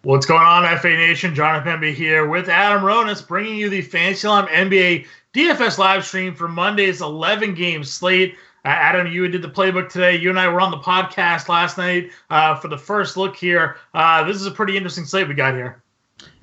What's going on, FA Nation? Jon Impemba here with Adam Ronis, bringing you the Fantasy Alarm NBA DFS live stream for Monday's 11-game slate. Adam, you did the playbook today. You and I were on the podcast last night for the first look here. This is a pretty interesting slate we got here.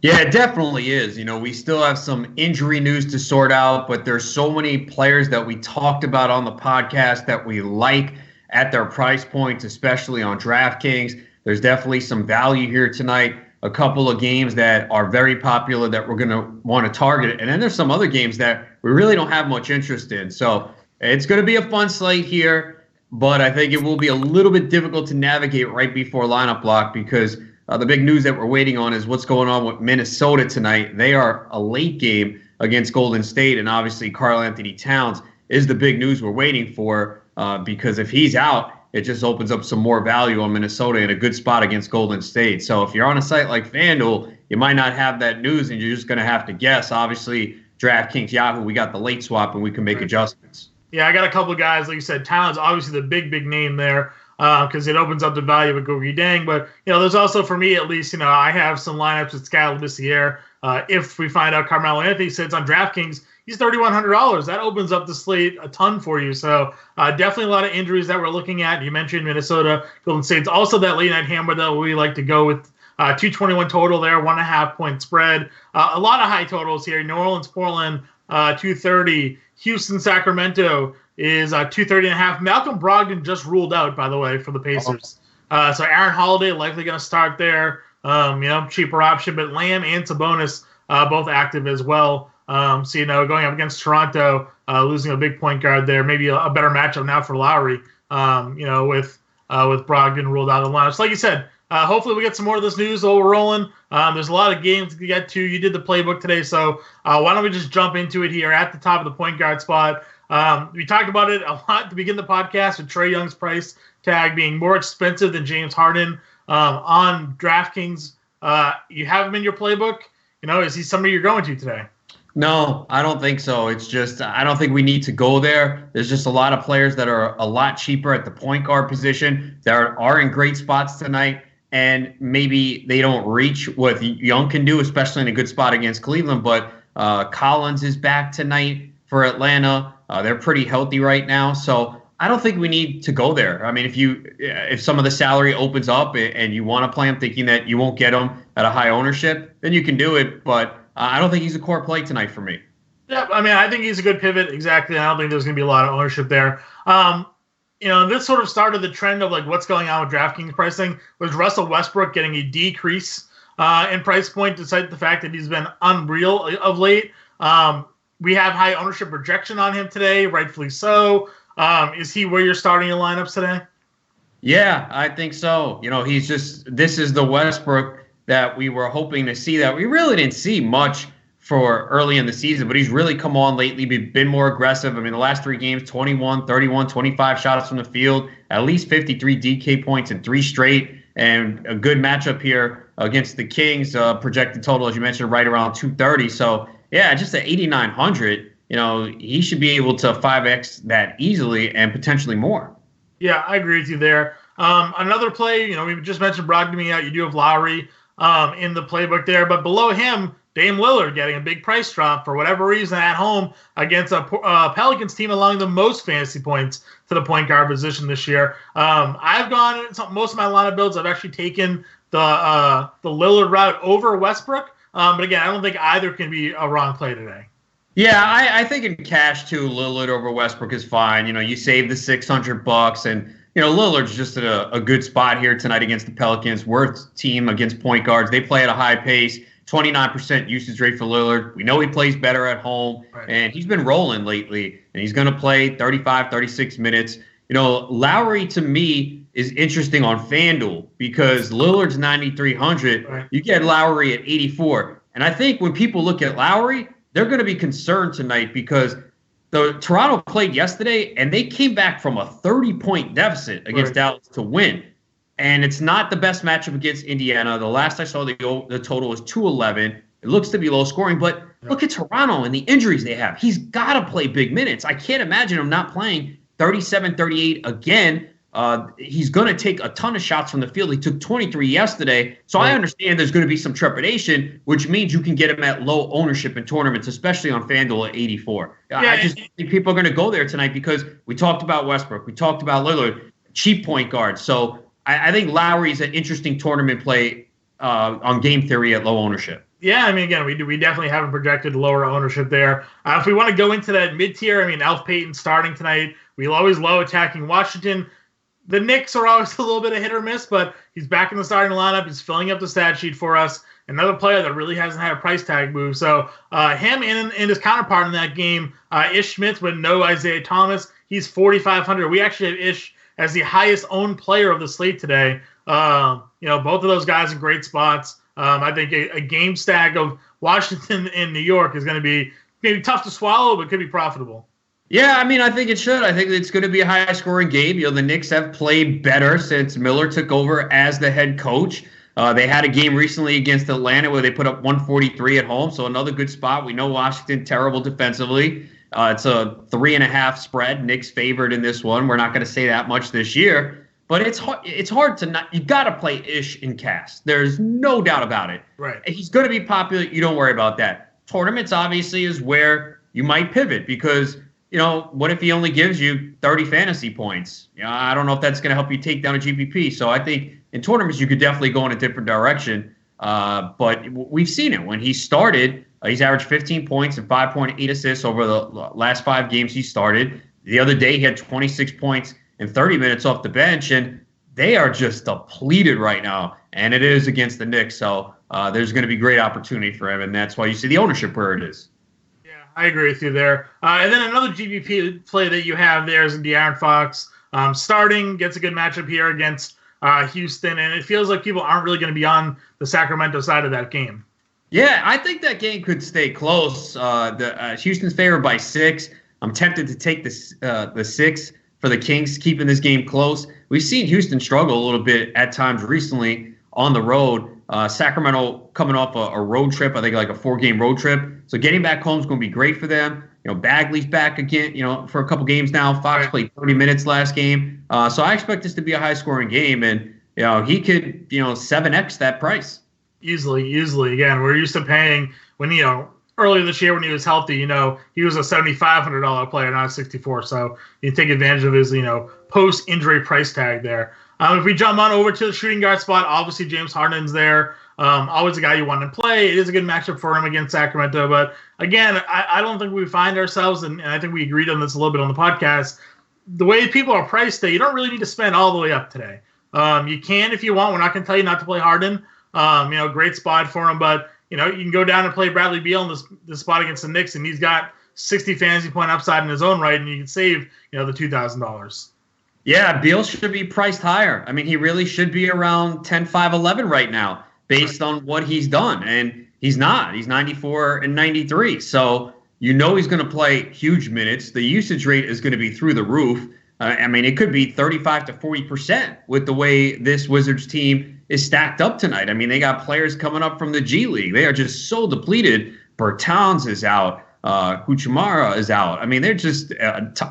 Yeah, it definitely is. You know, we still have some injury news to sort out, but there's so many players that we talked about on the podcast that we like at their price points, especially on DraftKings. There's definitely some value here tonight. A couple of games that are very popular that we're going to want to target. And then there's some other games that we really don't have much interest in. So it's going to be a fun slate here, but I think it will be a little bit difficult to navigate right before lineup block because the big news that we're waiting on is what's going on with Minnesota tonight. They are a late game against Golden State, and obviously Karl-Anthony Towns is the big news we're waiting for because if he's out, it just opens up some more value on Minnesota in a good spot against Golden State. So if you're on a site like FanDuel, you might not have that news, and you're just going to have to guess. Obviously, DraftKings, Yahoo, we got the late swap, and we can make adjustments. Yeah, I got a couple of guys, like you said. Towns, obviously the big name there because it opens up the value of Gogi Dang. But, there's also, for me at least, I have some lineups with Scott Labissiere. If we find out Carmelo Anthony sits on DraftKings, he's $3,100. That opens up the slate a ton for you. So definitely a lot of injuries that we're looking at. You mentioned Minnesota, Golden State's also that late night hammer that we like to go with. 221 total there, 1.5 point spread. A lot of high totals here. New Orleans, Portland, 230. Houston, Sacramento is 230.5. Malcolm Brogdon just ruled out, by the way, for the Pacers. So Aaron Holiday likely going to start there. Cheaper option, but Lamb and Sabonis both active as well. Going up against Toronto, losing a big point guard there, maybe a better matchup now for Lowry, with Brogdon ruled out of the lineup. So like you said, hopefully we get some more of this news while we're rolling. There's a lot of games to get to. You did the playbook today, so why don't we just jump into it here at the top of the point guard spot. We talked about it a lot to begin the podcast with Trae Young's price tag being more expensive than James Harden on DraftKings. You have him in your playbook. Is he somebody you're going to today? No, I don't think so. It's just I don't think we need to go there. There's just a lot of players that are a lot cheaper at the point guard position that are in great spots tonight, and maybe they don't reach what Young can do, especially in a good spot against Cleveland. But Collins is back tonight for Atlanta. They're pretty healthy right now, so I don't think we need to go there. I mean, if some of the salary opens up and you want to play him thinking that you won't get him at a high ownership, then you can do it, but I don't think he's a core play tonight for me. Yeah, I mean, I think he's a good pivot. Exactly. I don't think there's going to be a lot of ownership there. This sort of started the trend of like what's going on with DraftKings pricing was Russell Westbrook getting a decrease in price point despite the fact that he's been unreal of late. We have high ownership projection on him today, rightfully so. Is he where you're starting your lineups today? Yeah, I think so. This is the Westbrook that we were hoping to see that we really didn't see much for early in the season, but he's really come on lately, been more aggressive. I mean, the last 3 games, 21, 31, 25 shots from the field, at least 53 DK points in 3 straight, and a good matchup here against the Kings. Projected total, as you mentioned, right around 230. So, yeah, just at 8,900, he should be able to 5X that easily and potentially more. Yeah, I agree with you there. Another play, we just mentioned Brogdon being out. You do have Lowry in the playbook there, but below him, Dame Lillard getting a big price drop for whatever reason at home against a Pelicans team allowing the most fantasy points to the point guard position this year. I've gone most of my lineup builds. I've actually taken the Lillard route over Westbrook, but again, I don't think either can be a wrong play today. Yeah, I think in cash too, Lillard over Westbrook is fine. You save the $600 and. Lillard's just at a good spot here tonight against the Pelicans. Worst team against point guards. They play at a high pace. 29% usage rate for Lillard. We know he plays better at home, right. And he's been rolling lately, and he's going to play 35, 36 minutes. Lowry, to me, is interesting on FanDuel because Lillard's 9,300. Right. You get Lowry at 84. And I think when people look at Lowry, they're going to be concerned tonight because the Toronto played yesterday, and they came back from a 30-point deficit against Dallas to win. And it's not the best matchup against Indiana. The last I saw, the total was 211. It looks to be low scoring, but look at Toronto and the injuries they have. He's got to play big minutes. I can't imagine him not playing 37, 38 again he's going to take a ton of shots from the field. He took 23 yesterday. So I understand there's going to be some trepidation, which means you can get him at low ownership in tournaments, especially on FanDuel at 84. Yeah, I just think people are going to go there tonight because we talked about Westbrook. We talked about Lillard, cheap point guards. So I think Lowry's an interesting tournament play on game theory at low ownership. Yeah, I mean, again, we definitely haven't projected lower ownership there. If we want to go into that mid-tier, I mean, Alf Payton starting tonight. We'll always low attacking Washington. The Knicks are always a little bit of hit or miss, but he's back in the starting lineup. He's filling up the stat sheet for us. Another player that really hasn't had a price tag move. So him and his counterpart in that game, Ish Smith with no Isaiah Thomas, he's 4,500. We actually have Ish as the highest owned player of the slate today. Both of those guys in great spots. I think a game stack of Washington and New York is going to be maybe tough to swallow, but could be profitable. Yeah, I mean, I think it should. I think it's going to be a high-scoring game. The Knicks have played better since Miller took over as the head coach. They had a game recently against Atlanta where they put up 143 at home, so another good spot. We know Washington terrible defensively. It's a 3.5 spread. Knicks favored in this one. We're not going to say that much this year. But it's hard to not – you got to play Ish in cast. There's no doubt about it. Right. He's going to be popular. You don't worry about that. Tournaments, obviously, is where you might pivot because, what if he only gives you 30 fantasy points? I don't know if that's going to help you take down a GPP. So I think in tournaments you could definitely go in a different direction. But we've seen it. When he started, he's averaged 15 points and 5.8 assists over the last 5 games he started. The other day he had 26 points in 30 minutes off the bench, and they are just depleted right now, and it is against the Knicks, so there's going to be great opportunity for him, and that's why you see the ownership where it is. Yeah, I agree with you there. And then another GPP play that you have there is De'Aaron Fox. Starting, gets a good matchup here against Houston, and it feels like people aren't really going to be on the Sacramento side of that game. Yeah, I think that game could stay close. Houston's favored by 6. I'm tempted to take the 6 for the Kings, keeping this game close. We've seen Houston struggle a little bit at times recently on the road. Sacramento coming off a road trip, I think like a 4-game road trip. So getting back home is going to be great for them. Bagley's back again, for a couple games now. Fox played 30 minutes last game. So I expect this to be a high-scoring game, and he could 7x that price. Easily. Again, we're used to paying when earlier this year when he was healthy, he was a $7,500 player, not a 64. So you take advantage of his, post-injury price tag there. If we jump on over to the shooting guard spot, obviously James Harden's there. Always a guy you want to play. It is a good matchup for him against Sacramento. But again, I don't think we find ourselves, and I think we agreed on this a little bit on the podcast, the way people are priced today, you don't really need to spend all the way up today. You can if you want. We're not going to tell you not to play Harden. Great spot for him, but you can go down and play Bradley Beal in this spot against the Knicks, and he's got 60 fantasy point upside in his own right, and you can save, the $2,000. Yeah, Beal should be priced higher. I mean, he really should be around 10, 5, 11 right now based on what he's done, and he's not. He's 94 and 93, so he's going to play huge minutes. The usage rate is going to be through the roof. It could be 35 to 40% with the way this Wizards team is stacked up tonight. They got players coming up from the G League. They are just so depleted. Bertans is out. Kuchimara is out. They're just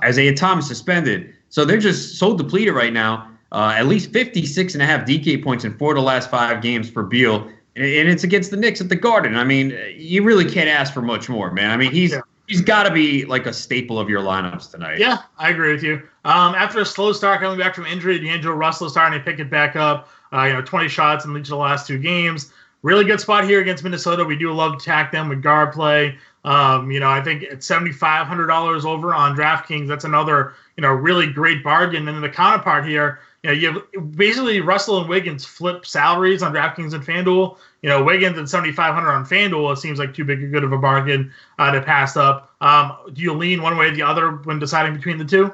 Isaiah Thomas suspended. So they're just so depleted right now. At least 56.5 DK points in 4 of the last 5 games for Beal. And it's against the Knicks at the Garden. You really can't ask for much more, man. He's got to be like a staple of your lineups tonight. Yeah, I agree with you. After a slow start coming back from injury, D'Angelo Russell is starting to pick it back up. 20 shots in each of the last 2 games. Really good spot here against Minnesota. We do love to attack them with guard play. I think it's $7,500 over on DraftKings. That's another, really great bargain. And then the counterpart here, you have basically Russell and Wiggins flip salaries on DraftKings and FanDuel. Wiggins at $7,500 on FanDuel, it seems like too big a good of a bargain to pass up. Do you lean one way or the other when deciding between the two?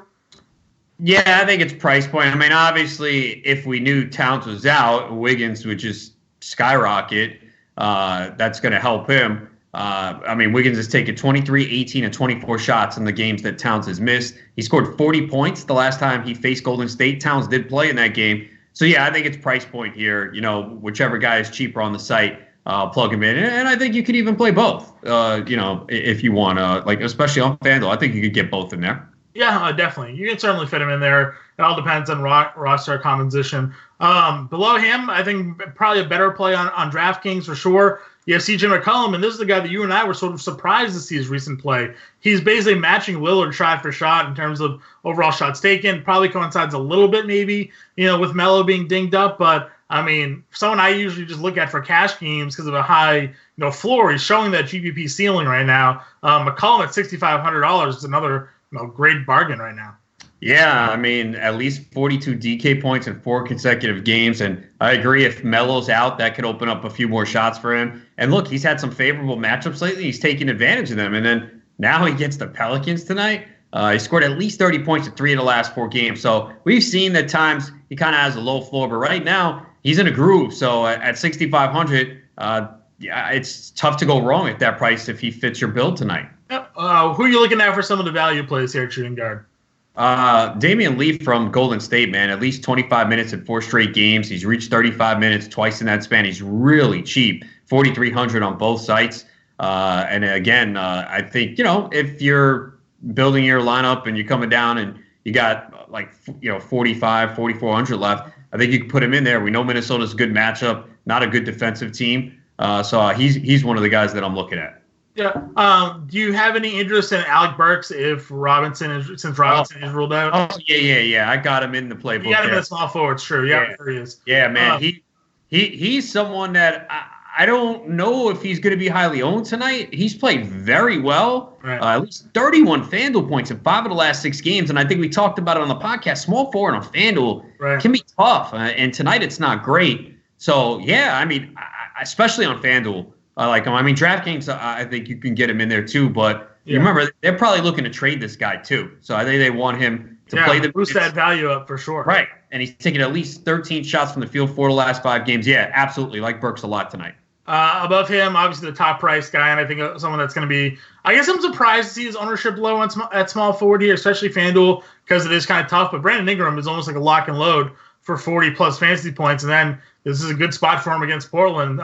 Yeah, I think it's price point. Obviously, if we knew Towns was out, Wiggins would just skyrocket. That's going to help him. Wiggins has taken 23, 18, and 24 shots in the games that Towns has missed. He scored 40 points the last time he faced Golden State. Towns did play in that game. So, yeah, I think it's price point here. Whichever guy is cheaper on the site, plug him in. And I think you could even play both, if you want, especially on FanDuel. I think you could get both in there. Yeah, definitely. You can certainly fit him in there. It all depends on roster composition. Below him, I think probably a better play on DraftKings for sure. You have CJ McCollum, and this is the guy that you and I were sort of surprised to see his recent play. He's basically matching Lillard shot for shot in terms of overall shots taken. Probably coincides a little bit maybe, with Melo being dinged up. But, I mean, someone I usually just look at for cash games because of a high floor, he's showing that GPP ceiling right now. McCollum at $6,500 is another great bargain right now. Yeah, I mean, at least 42 DK points in 4 consecutive games. And I agree, if Melo's out, that could open up a few more shots for him. And look, he's had some favorable matchups lately. He's taking advantage of them. And then now he gets the Pelicans tonight. He scored at least 30 points in 3 of the last 4 games. So we've seen that times he kind of has a low floor. But right now, he's in a groove. So at 6,500, it's tough to go wrong at that price if he fits your build tonight. Yep. Who are you looking at for some of the value plays here at shooting guard? Damian Lee from Golden State, man, at least 25 minutes in 4 straight games. He's reached 35 minutes twice in that span. He's really cheap, 4,300 on both sites. And again, I think, if you're building your lineup and you're coming down and you got 4,400 left, I think you can put him in there. We know Minnesota's a good matchup, not a good defensive team. So he's one of the guys that I'm looking at. Yeah. Do you have any interest in Alec Burks since Robinson is ruled out? Oh, yeah. I got him in the playbook. You got him in the small forwards, true. Yeah, there he is. Yeah, man. He's someone that I don't know if he's going to be highly owned tonight. He's played very well. Right. At least 31 FanDuel points in 5 of the last 6 games. And I think we talked about it on the podcast. Small forward on FanDuel can be tough. And tonight it's not great. So, yeah, I mean, especially on FanDuel. I like him. I mean, DraftKings, I think you can get him in there too. But you remember, they're probably looking to trade this guy too. So I think they want him to play the boost that value up for sure. Right. And he's taking at least 13 shots from the field 4 of the last 5 games. Yeah, absolutely. Like Burks a lot tonight. Above him, obviously the top price guy, and I think someone that's going to be. I guess I'm surprised to see his ownership low at small forward here, especially FanDuel, because it is kind of tough. But Brandon Ingram is almost like a lock and load for 40 plus fantasy points, and then this is a good spot for him against Portland.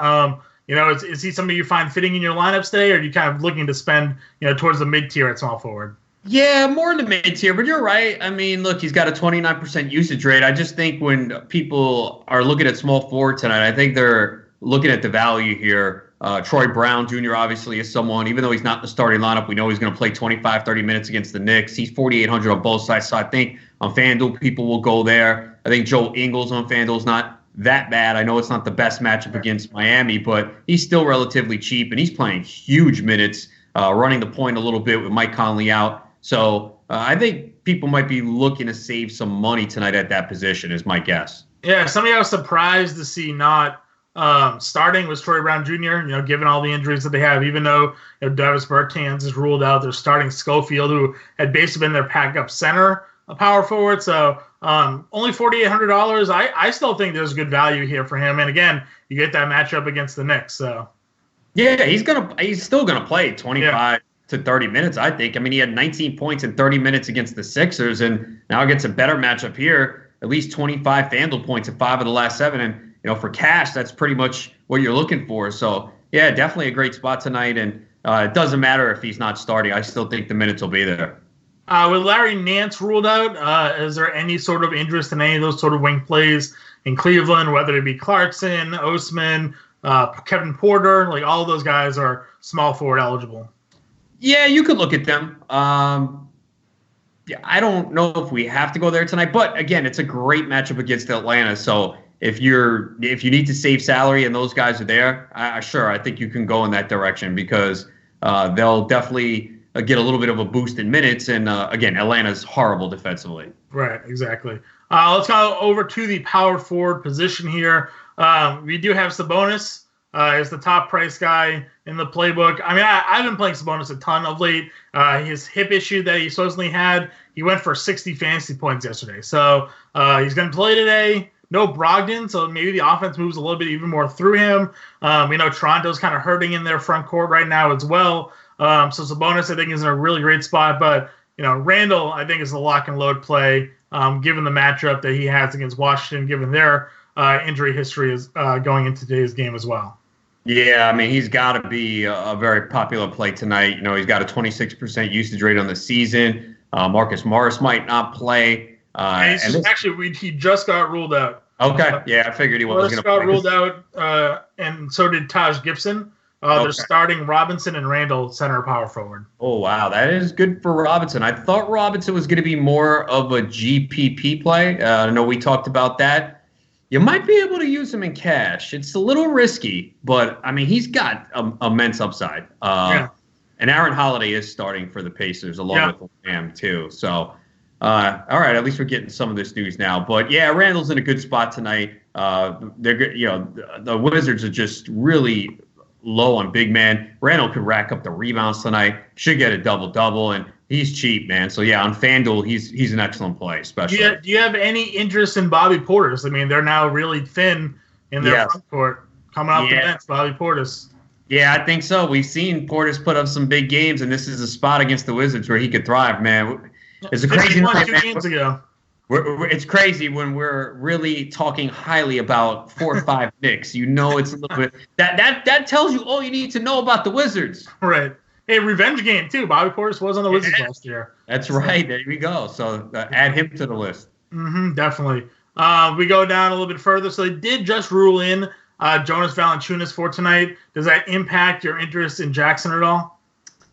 Is he somebody you find fitting in your lineups today, or are you kind of looking to spend, towards the mid tier at small forward? Yeah, more in the mid tier, but you're right. I mean, look, he's got a 29% usage rate. I just think when people are looking at small forward tonight, I think they're looking at the value here. Troy Brown Jr. obviously is someone, even though he's not in the starting lineup, we know he's going to play 25, 30 minutes against the Knicks. He's 4,800 on both sides, so I think on FanDuel people will go there. I think Joe Ingles on FanDuel is not that bad. I know it's not the best matchup against Miami, but he's still relatively cheap, and he's playing huge minutes, running the point a little bit with Mike Conley out. So I think people might be looking to save some money tonight at that position is my guess. Yeah, somebody I was surprised to see not starting was Troy Brown Jr., given all the injuries that they have, even though Davis Bertans is ruled out. They're starting Schofield, who had basically been their pack-up center, a power forward. So only $4,800. I still think there's good value here for him. And again, you get that matchup against the Knicks. So yeah, he's still gonna play 25 to 30 minutes, I think. I mean, he had 19 points in 30 minutes against the Sixers, and now gets a better matchup here. At least 25 FanDuel points in 5 of the last 7. And for cash, that's pretty much what you're looking for. So yeah, definitely a great spot tonight. And it doesn't matter if he's not starting. I still think the minutes will be there. With Larry Nance ruled out, is there any sort of interest in any of those sort of wing plays in Cleveland, whether it be Clarkson, Osman, Kevin Porter? Like, all of those guys are small forward eligible. Yeah, you could look at them. I don't know if we have to go there tonight, but again, it's a great matchup against Atlanta. So if you need to save salary and those guys are there, I think you can go in that direction because they'll definitely get a little bit of a boost in minutes. And again, Atlanta's horrible defensively. Right, exactly. Let's go over to the power forward position here. We do have Sabonis as the top price guy in the playbook. I mean, I've been playing Sabonis a ton of late. His hip issue that he supposedly had, he went for 60 fantasy points yesterday. So he's going to play today. No Brogdon, so maybe the offense moves a little bit even more through him. Toronto's kind of hurting in their front court right now as well. So Sabonis, I think, is in a really great spot. But, Randall, I think, is a lock and load play, given the matchup that he has against Washington, given their injury history is going into today's game as well. Yeah, I mean, he's got to be a very popular play tonight. He's got a 26% usage rate on the season. Marcus Morris might not play. He just got ruled out. Okay, yeah, I figured he was going to play. Got ruled out, and so did Taj Gibson. They're starting Robinson and Randall center power forward. Oh, wow. That is good for Robinson. I thought Robinson was going to be more of a GPP play. I know we talked about that. You might be able to use him in cash. It's a little risky, but, I mean, he's got immense upside. And Aaron Holiday is starting for the Pacers along with Lamb, too. So, all right, at least we're getting some of this news now. But, yeah, Randall's in a good spot tonight. They're good. The Wizards are just really low on big man. Randall could rack up the rebounds tonight. Should get a double-double, and he's cheap, man. So, yeah, on FanDuel, he's an excellent play, especially. Do you have any interest in Bobby Portis? I mean, they're now really thin in their front court. Coming off the bench, Bobby Portis. Yeah, I think so. We've seen Portis put up some big games, and this is a spot against the Wizards where he could thrive, man. It's a crazy night, 2 games ago. It's crazy when we're really talking highly about 4 or 5 Knicks. It's a little bit that tells you all you need to know about the Wizards. Right. Hey, revenge game too. Bobby Portis was on the Wizards last year. That's right. There we go. So add him to the list. Definitely. We go down a little bit further. So they did just rule in Jonas Valanciunas for tonight. Does that impact your interest in Jackson at all?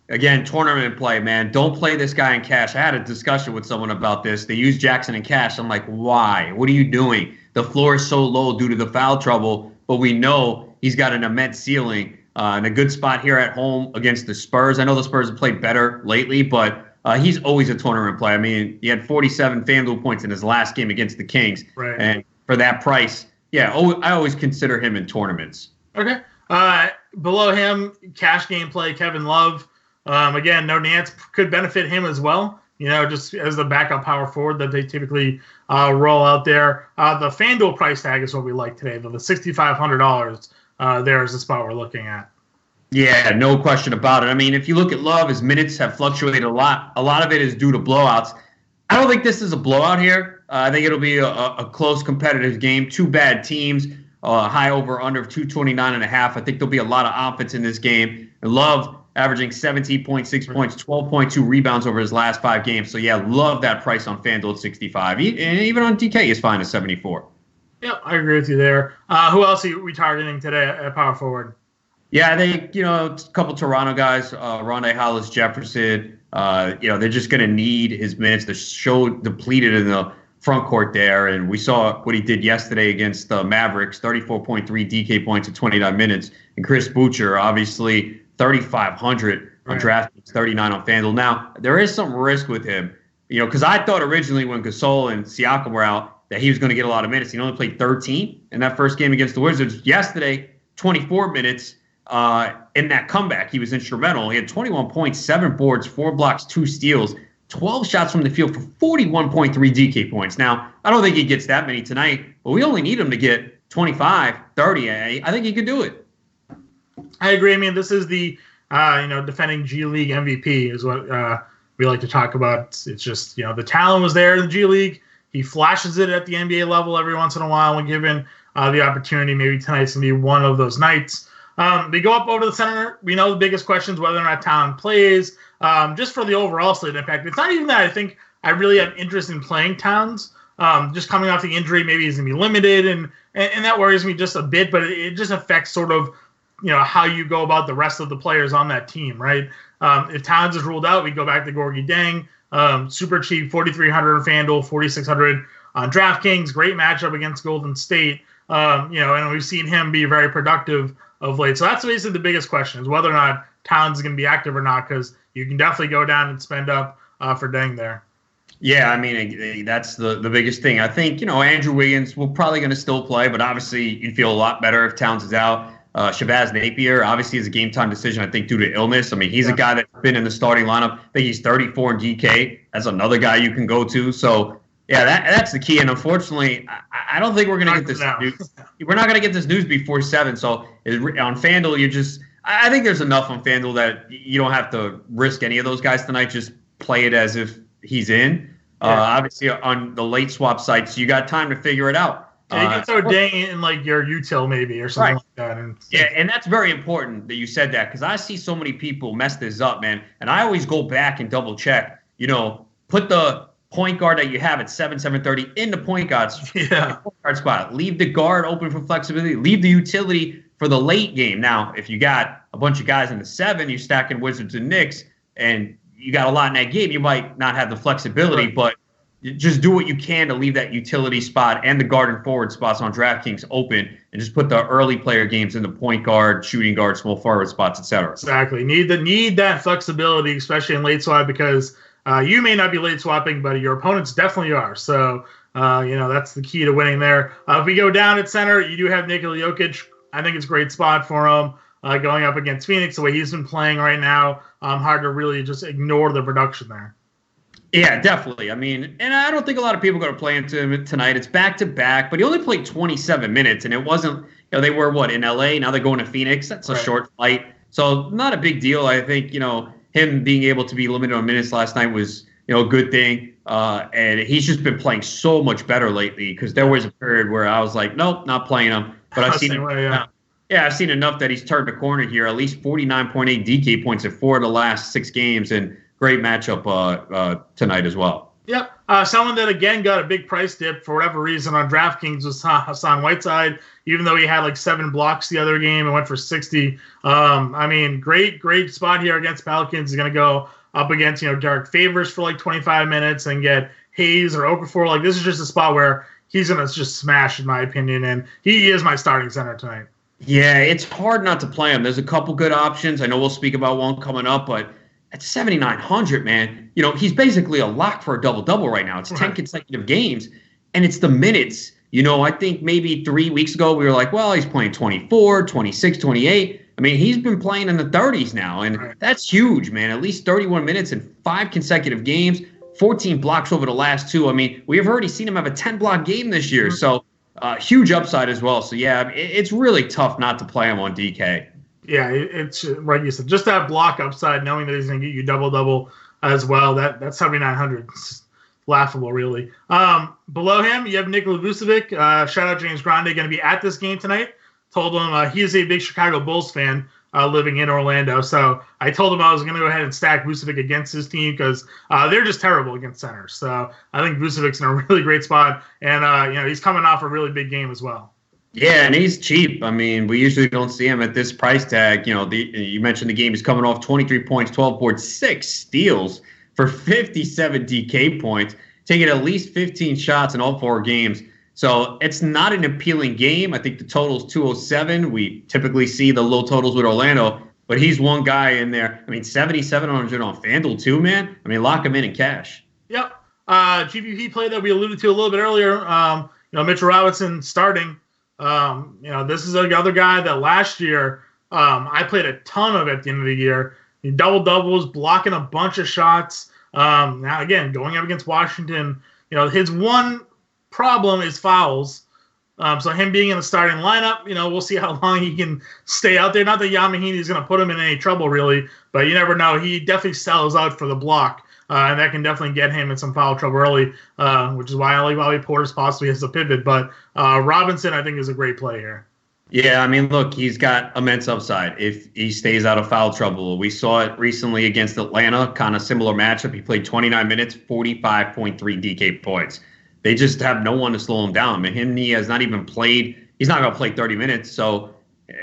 Again, tournament play, man. Don't play this guy in cash. I had a discussion with someone about this. They use Jackson in cash. I'm like, why? What are you doing? The floor is so low due to the foul trouble, but we know he's got an immense ceiling and a good spot here at home against the Spurs. I know the Spurs have played better lately, but he's always a tournament play. I mean, he had 47 FanDuel points in his last game against the Kings. Right. And for that price, I always consider him in tournaments. Okay. Below him, cash game play, Kevin Love. Again, no Nance could benefit him as well, just as the backup power forward that they typically roll out there. The FanDuel price tag is what we like today, though. The $6,500 there is the spot we're looking at. Yeah, no question about it. I mean, if you look at Love, his minutes have fluctuated a lot. A lot of it is due to blowouts. I don't think this is a blowout here. I think it'll be a close competitive game. 2 bad teams, high over-under of 229.5. I think there'll be a lot of offense in this game. And Love averaging 17.6 points, 12.2 rebounds over his last 5 games. So, love that price on FanDuel at 65. And even on DK is fine at 74. Yeah, I agree with you there. Who else are we targeting today at power forward? Yeah, I think, a couple Toronto guys, Rondae Hollis-Jefferson, they're just going to need his minutes. They're so depleted in the front court there. And we saw what he did yesterday against the Mavericks, 34.3 DK points in 29 minutes. And Chris Boucher, obviously, 3,500 on DraftKings, 39 on FanDuel. Now, there is some risk with him, because I thought originally when Gasol and Siakam were out that he was going to get a lot of minutes. He only played 13 in that first game against the Wizards. Yesterday, 24 minutes in that comeback. He was instrumental. He had 21 points, 7 boards, 4 blocks, 2 steals, 12 shots from the field for 41.3 DK points. Now, I don't think he gets that many tonight, but we only need him to get 25, 30. I think he could do it. I agree. I mean, this is the defending G League MVP is what we like to talk about. It's just the talent was there in the G League. He flashes it at the NBA level every once in a while when given the opportunity. Maybe tonight's gonna be one of those nights. They go up over the center. We know the biggest question is whether or not Talon plays. Just for the overall slate impact, it's not even that I think I really have interest in playing Towns. Just coming off the injury, maybe he's gonna be limited, and that worries me just a bit. But it just affects sort of how you go about the rest of the players on that team, right? If Towns is ruled out, we go back to Gorgie Deng. Super cheap, 4,300 on FanDuel, 4,600 on DraftKings. Great matchup against Golden State. And we've seen him be very productive of late. So that's basically the biggest question is whether or not Towns is going to be active or not, because you can definitely go down and spend up for Deng there. Yeah, I mean, that's the biggest thing. I think, Andrew Wiggins will probably going to still play, but obviously you'd feel a lot better if Towns is out. Shabazz Napier, obviously, is a game-time decision, I think, due to illness. I mean, he's a guy that's been in the starting lineup. I think he's 34 in DK. That's another guy you can go to. So, yeah, that's the key. And unfortunately, I don't think we're going to get this news. We're not going to get this news before 7. So, on FanDuel, I think there's enough on FanDuel that you don't have to risk any of those guys tonight. Just play it as if he's in. Obviously, on the late swap sites, you got time to figure it out. Yeah, you can throw Deng in like your util maybe or something like that. And that's very important that you said that, because I see so many people mess this up, man. And I always go back and double check, put the point guard that you have at 730 in the point guard spot. Leave the guard open for flexibility. Leave the utility for the late game. Now, if you got a bunch of guys in the 7, you're stacking Wizards and Knicks, and you got a lot in that game, you might not have the flexibility, but just do what you can to leave that utility spot and the guard and forward spots on DraftKings open, and just put the early player games in the point guard, shooting guard, small forward spots, etc. Exactly. Need that flexibility, especially in late swap, because you may not be late swapping, but your opponents definitely are. So, that's the key to winning there. If we go down at center, you do have Nikola Jokic. I think it's a great spot for him going up against Phoenix. The way he's been playing right now, hard to really just ignore the production there. Yeah, definitely. I mean, and I don't think a lot of people are going to play into him tonight. It's back-to-back, but he only played 27 minutes, and it wasn't, they were, in L.A.? Now they're going to Phoenix. That's a short flight. So not a big deal. I think, him being able to be limited on minutes last night was, a good thing. And he's just been playing so much better lately, because there was a period where I was like, nope, not playing him. But I've seen I've seen enough that he's turned the corner here. At least 49.8 DK points in 4 of the last 6 games, and great matchup tonight as well. Yep. Someone that, again, got a big price dip for whatever reason on DraftKings was Hassan Whiteside, even though he had like 7 blocks the other game and went for 60. Great spot here against Pelicans. He's going to go up against, Derek Favors for like 25 minutes and get Hayes or Okafor. Like, this is just a spot where he's going to just smash, in my opinion, and he is my starting center tonight. Yeah, it's hard not to play him. There's a couple good options. I know we'll speak about one coming up, but at 7,900, man, he's basically a lock for a double-double right now. It's 10 consecutive games, and it's the minutes. I think maybe 3 weeks ago we were like, well, he's playing 24, 26, 28. I mean, he's been playing in the 30s now, and that's huge, man. At least 31 minutes in 5 consecutive games, 14 blocks over the last 2. I mean, we have already seen him have a 10-block game this year, so huge upside as well. So, yeah, it's really tough not to play him on DK. Yeah, it's right. You said just that block upside, knowing that he's going to get you double as well. That's 7,900. It's laughable, really. Below him, you have Nikola Vucevic. Shout out James Grande, going to be at this game tonight. Told him he is a big Chicago Bulls fan living in Orlando. So I told him I was going to go ahead and stack Vucevic against his team because they're just terrible against centers. So I think Vucevic's in a really great spot, and he's coming off a really big game as well. Yeah, and he's cheap. I mean, we usually don't see him at this price tag. You mentioned the game. He's coming off 23 points, 12 boards, 6 steals for 57 DK points, taking at least 15 shots in all 4 games. So it's not an appealing game. I think the total's 207. We typically see the low totals with Orlando, but he's one guy in there. I mean, 7,700 on FanDuel too, man. I mean, lock him in cash. Yep. GPP play that we alluded to a little bit earlier. Mitchell Robinson starting. This is another guy that last year I played a ton of at the end of the year. He double-doubles, blocking a bunch of shots. Now, again, going up against Washington, his one problem is fouls. So him being in the starting lineup, we'll see how long he can stay out there. Not that Yamahini is going to put him in any trouble, really, but you never know. He definitely sells out for the block. And that can definitely get him in some foul trouble early, which is why I like Bobby Portis possibly as a pivot. But Robinson, I think, is a great play here. Yeah, I mean, look, he's got immense upside if he stays out of foul trouble. We saw it recently against Atlanta, kind of similar matchup. He played 29 minutes, 45.3 DK points. They just have no one to slow him down. I mean, he has not even played. He's not going to play 30 minutes. So,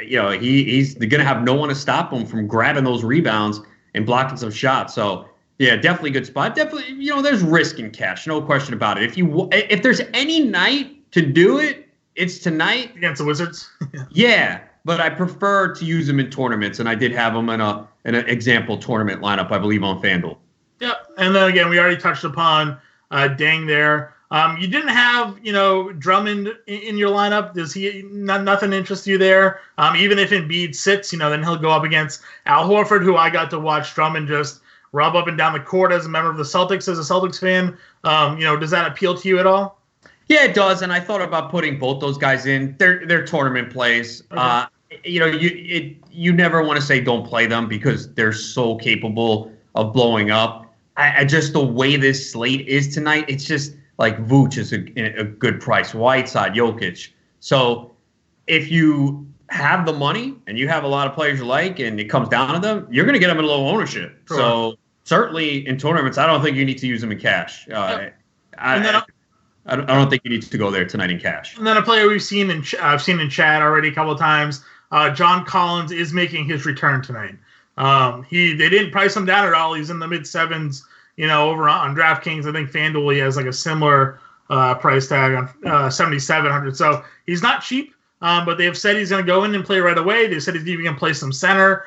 he's going to have no one to stop him from grabbing those rebounds and blocking some shots. So, yeah, definitely good spot. Definitely, there's risk in cash, no question about it. If there's any night to do it, it's tonight against the Wizards. Yeah, but I prefer to use them in tournaments, and I did have them in an example tournament lineup, I believe, on FanDuel. Yep, and then again, we already touched upon Deng there. You didn't have, Drummond in your lineup. Does nothing interest you there? Even if Embiid sits, then he'll go up against Al Horford, who I got to watch Drummond just rub up and down the court as a member of the Celtics, as a Celtics fan. Does that appeal to you at all? Yeah, it does, and I thought about putting both those guys in. They're tournament plays. Okay. You never want to say don't play them because they're so capable of blowing up. I just the way this slate is tonight, it's just like Vooch is a good price, Whiteside, Jokic. So if you have the money and you have a lot of players you like and it comes down to them, you're going to get them in low ownership. Sure. So certainly in tournaments, I don't think you need to use him in cash. Yep. I don't think you need to go there tonight in cash. And then a player I've seen in chat already a couple of times, John Collins is making his return tonight. They didn't price him down at all. He's in the mid sevens, over on DraftKings. I think FanDuel he has like a similar price tag on 7,700. So he's not cheap, but they have said he's going to go in and play right away. They said he's even going to play some center.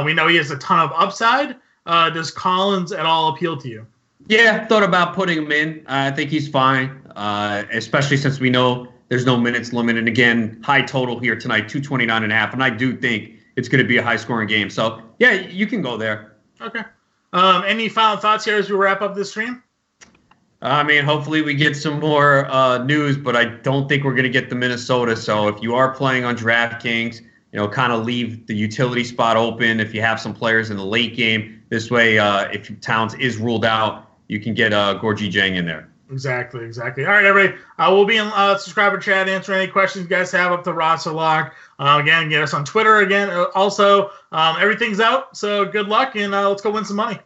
We know he has a ton of upside. Does Collins at all appeal to you? Yeah, thought about putting him in. I think he's fine, especially since we know there's no minutes limit. And again, high total here tonight, 229.5. And I do think it's going to be a high-scoring game. So, yeah, you can go there. Okay. Any final thoughts here as we wrap up this stream? I mean, hopefully we get some more news, but I don't think we're going to get the Minnesota. So if you are playing on DraftKings, kind of leave the utility spot open if you have some players in the late game. This way, if Towns is ruled out, you can get Gorgie Jang in there. Exactly. All right, everybody. We'll be in subscriber chat, answer any questions you guys have up to roster lock. Again, get us on Twitter again. Also, everything's out, so good luck, and let's go win some money.